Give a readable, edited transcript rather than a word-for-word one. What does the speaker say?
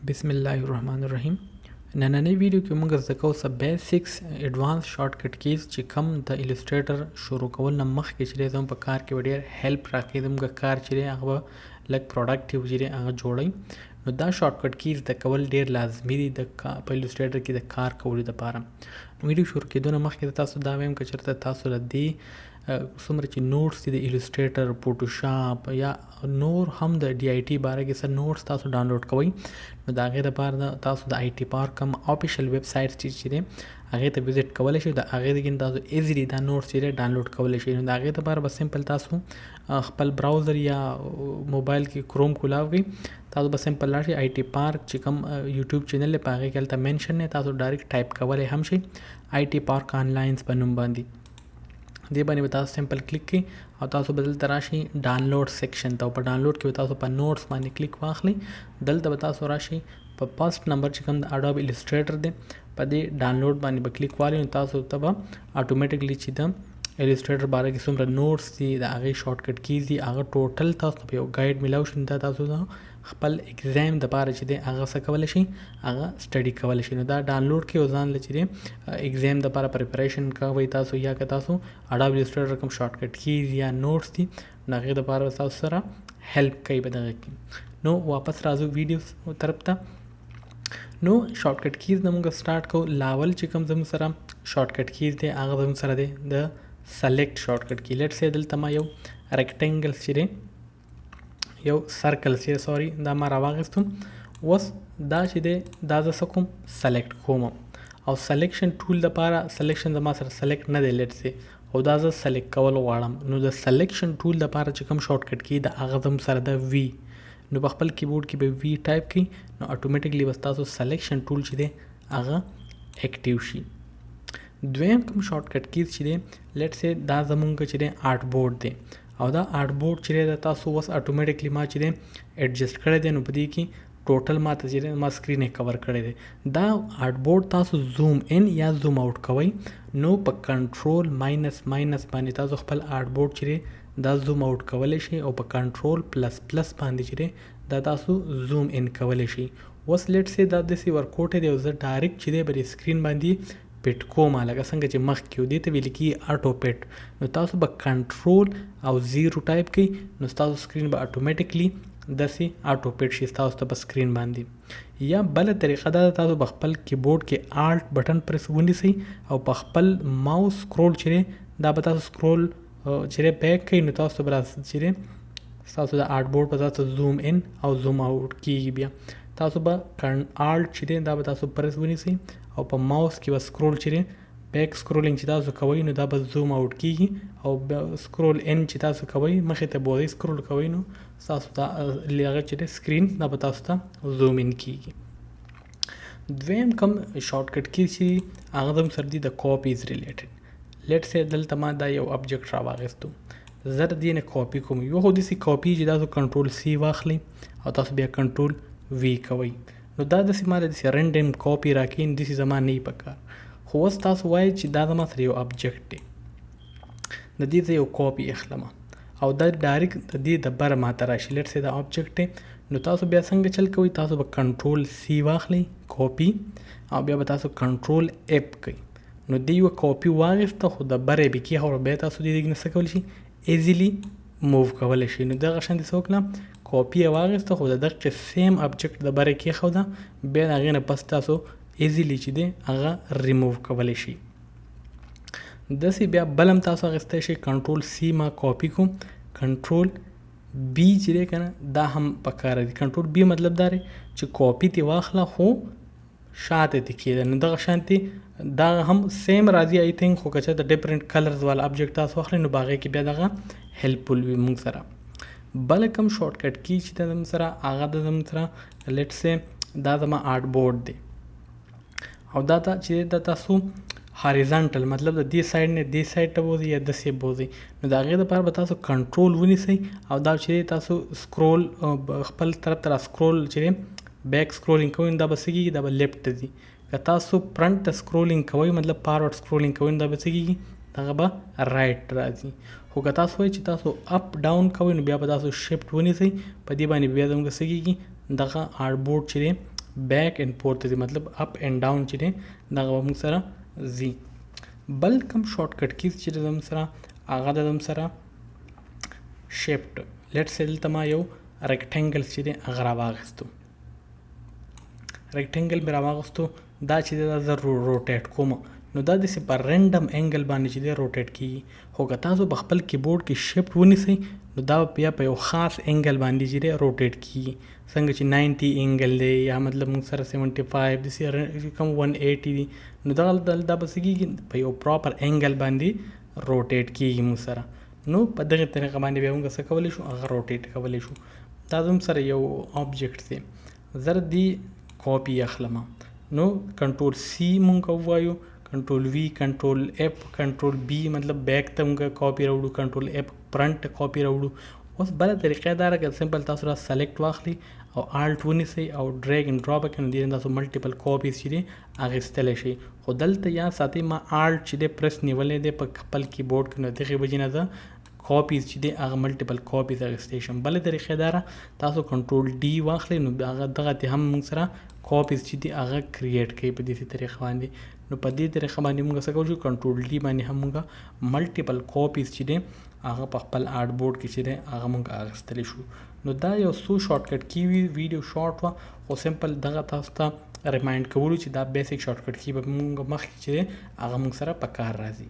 بسم الله الرحمن الرحیم. نننۍ ویډیو کې موږ زده کوو څه بیسکس ایډوانس شارټکټ کیز چې کوم د السټریټر شروع کول نه مخکې چې زموږ په کار کې ډېر هیلپ راکوي. زموږ کار چې هغه لږ پروډکټیو چې هغه جوړوي، نو دا شارټکټ کیز د کول ډېر لازمي دي د په السټریټر کې د کار کولو لپاره. ویډیو شروع کېدو نه مخکې تاسو دا وایم که چېرته تاسو د دې څومره چې نوټس دي د السټریټر، فوټوشاپ یا نور هم د ډي آی ټي باره کې څه نوټس تاسو ډاونلوډ کوئ، نو د هغې دپاره تاسو د آی ټي پارک کوم آفیشل ویب سایټ چې دی هغې ته وزټ کولی شئ. د هغې کې تاسو ایزیلی دا نوټس چې دی ډاونلوډ کولی شئ. نو د هغې دپاره به سمپل تاسو خپل براوزر یا موبایل کې کروم کولاو کړئ. تاسو به سمپل لاړ شئ آی ټي پارک چې کوم یوټیوب چینل دی په هغې کې هلته منشن دی، تاسو ډایرکټ ټایپ کولی هم شئ آی ټي پارک آنلاینز په نوم باندې. دې باندې به تاسو سمپل کلیک کړئ او تاسو به دلته راشئ ډاونلوډ سیکشن ته، او په ډاونلوډ کې به تاسو په نوټس باندې کلیک واخلئ. دلته به تاسو راشئ په فرست نمبر چې کوم د اډوب السټریټر دی په دې ډاونلوډ باندې به کلیک والئ، نو تاسو ته به اټومیټیکلی چې د السټریټر باره کې څومره نوټس دي د هغې شارټکټ کیز دي هغه ټوټل تاسو ته په یو ګایډ میلاو شي. دا تاسو د خپل ایگزام دپاره چې دی هغه څه کولی شئ، هغه سټډي کولی شئ. نو دا ډاونلوډ کړئ او ځان له چې دی ایگزام دپاره پریپریشن کوئ تاسو، یا که تاسو اډوب السټریټر کوم شارټکټ کیز یا نوټس دي نو هغې دپاره تاسو سره هیلپ کوي په دغه کې. نو واپس راځو ویډیو طرف ته. نو شارټکټ کیز نه موږ سټارټ کوو. لاول چې کوم زموږ سره شارټکټ کیز دی هغه زموږ سره دی د سلیکټ شارټکټ کی. لیټ سی دلته ما یو ریکټنګل چې دی یو سرکل چې سوري دا ما راواغستم. اوس دا چې دی دا زه څه کوم سلیکټ کوم، او سلیکشن ټول دپاره سلیکشن زما سره سلیکټ نه دی لیټ سی، او دا زه سلیکټ کول غواړم. نو د سلیکشن ټول دپاره چې کوم شارټکټ کی د هغه زموږ سره د وی، نو په خپل کیبورډ کې به وی ټایپ کړئ، نو اټومیټیکلی بس تاسو سلیکشن ټول چې دی هغه اکټیو شي. دویم کوم شارټکټ کیز چې دی لیټ سی دا زمونږ چې دی آرټ بورډ دی، او دا آرټ بورډ چې دی تاسو اوس اټومیټیکلی ما چې دی ایډجسټ کړی دی، نو په دې کې ټوټل ما ته چې دی ما سکرین یې کور کړی دی. دا آرټ بورډ تاسو زوم ان یا زوم آوټ کوئ، نو په کنټرول ماینس باندې تاسو خپل آرټ بورډ چې دی دا زوم آوټ کولی شئ، او په کنټرول پلس باندې چې دی دا تاسو زوم ان کولی شئ. اوس لیټ سی دا داسې ورکوټی دی او زه ډایرکټ چې دی په سکرین باندې پټ کومه لکه څنګه چې مخکې و، دې ته ویل کېږي اټو پټ. نو تاسو به کنټرول او 0 ټایپ کړئ، نو ستاسو سکرین به اټومیټیکلی داسې اټو پټ شي ستاسو ته په سکرین باندې. یا بله طریقه دا ده تاسو په خپل کیبورډ کې آلټ بټن پرس ونیسئ او په خپل ماوس سکرول چې دی دا به تاسو سکرول چې دی بیک کړئ، نو تاسو به چې دی ستاسو د آرټ بورډ په تاسو زوم ان او زوم آوټ کېږي. بیا تاسو به آلټ چې دی دا به تاسو پرس ونیسئ او په ماوس کې به سکرول چې دی بیک سکرولینګ چې تاسو کوئ نو دا به زوم آوټ کېږي، او سکرول ان چې تاسو کوئ مخې ته به سکرول کوئ نو تاسو ته هغه چې دی سکرین دا به تاسو ته زوم ان کېږي. دویم کوم شارټکټ کی چې هغه زموږ سره دی د کاپیز ریلیټډ. لیټ سی دلته ما دا یو ابجیکټ راواخیستو، زه د دې نه کاپي کوم. یو خو داسې کاپي چې تاسو کنټرول سی واخلئ او تاسو بیا کنټرول وی کوئ، نو دا داسې ما داسې رینډم کاپي راکوي، داسې زما نه وي په کار. خو اوس تاسو وایئ چې دا زما سره یو ابجیکټ دی، د دې زه یو کاپي اخلم او دا ډایرکټ د دې د بره ما ته راشي. لیټ سی دا ابجیکټ دی، نو تاسو بیا څنګه چل کوئ، تاسو به کنټرول سی واخلئ کاپي، او بیا به تاسو کنټرول اپ کوئ. نو دې یوه کاپي واخیسته خو د بره یې به کېښوده، بیا تاسو دې نه څه کولی شئ ایزیلی موو کولی شئ. نو دغه شان دې څه وکړه کاپي یې واخیسته خو د دغه سیم ابجیکټ د بره یې کېښوده، بیا د هغې نه پس تاسو ایزیلی چې دی هغه ریموو کولی شي. داسې بیا بل هم تاسو اخیستی شئ. کنټرول سی ما کاپي کوم، کنټرول بی چې دی که نه دا هم په کار دی. کنټرول بی مطلب دا دی چې کاپي ترې واخله خو شاته ترې کېده، نو دغه شانتې دا هم سیم راځي آی تھنک، خو که چېرته ډفرنټ کلرز والا ابجیکټ تاسو واخلئ نو په هغې کې بیا دغه هیلپفل وي موږ سره. بله کوم شارټکټ کی چې د زموږ سره هغه د زموږ سره لیټ سی دا زما آرټ بورډ دی، او دا ته چې د تاسو هاریزانټل مطلب د دې سایډ نه دې سایډ ته بوځي یا داسې بوځي، نو د هغې دپاره به تاسو کنټرول ونیسئ او دا چې تاسو سکرول خپل طرف ته را سکرول چې بیک سکرولینګ کوئ نو دا به څه کېږي، دا به لیفټ ته ځي. که تاسو فرنټ ته سکرولینګ کوئ مطلب فارورډ سکرولینګ کوئ نو دا به څه کېږي، هغه به رایټ راځي. خو که تاسو وایئ چې تاسو اپ ډاون کوئ نو بیا به تاسو شفټ ونیسئ، په دې باندې بیا زموږ څه کېږي، دغه آرټ بورډ چې دی بیک اینډ فورث ته ځي، مطلب اپ اینډ ډاون چې دی دغه به موږ سره ځي. بل کوم شارټ کټ کیز چې د زم سره هغه د زم سره شیفټ. لیټ سې دلته ما یو ریکټینګل چې دی هغه راواخیستو، ریکټینګل مې راواخیستو، دا چې دی دا زه روټیټ کوم نو دا داسې په رینډم انګل باندې چې دی روټیټ کېږي. خو که تاسو په خپل کیبورډ کې شیفټ ونیسئ نو دا بیا په یو خاص انګل باندې چې دی روټیټ کېږي، څنګه چې 90 انګل دی یا مطلب موږ سره 75 داسې کوم 180 دی نو دا به څه کېږي په یو پراپر انګل باندې روټیټ کېږي موږ سره. نو په دغه طریقه باندې بیا موږ څه کولی شو هغه روټیټ کولی شو. دا زموږ سره یو آبجیکټ دی، زه د دې کاپي اخلم نو کنټرول سی مونږ ووایو، کنټرول وی، کنټرول اف، کنټرول بی مطلب بیک ته مونږ کاپي راوړو، کنټرول اف فرنٹ کاپي راوړو. اوس بله طریقه دا ده که سمپل تاسو را سلیکټ واخلي او الټ ونیسئ او ډریګ اینډ ډراپ کړئ نو دې تاسو ملټیپل کاپیز چې دی اخیستلی شئ. خو دلته یا ساتئ ما الټ چې دی پرس نیولی دی په خپل کیبورډ کې نو دغې وجې نه زه کاپیز چې دی هغه ملټیپل کاپیز اخیستی شم. بله طریقه دا ده تاسو کنټرول ډي واخلئ نو هغه دغه هم موږ سره کاپیز چې دی هغه کریټ کوي په داسې طریقه باندې. نو په دې طریقه باندې موږ څه کولی شو کنټرول ډي باندې هم موږ ملټیپل کاپیز چې دی هغه په خپل آرټ بورډ کې چې دی هغه موږ اخیستلی شو. نو دا یو څو شارټ کټ کی ویډیو شارټ وه، خو سمپل دغه تاسو ته ریمایند کولو چې دا بیسیک شارټ کټ کی به موږ مخکې چې دی هغه موږ سره په کار راځي.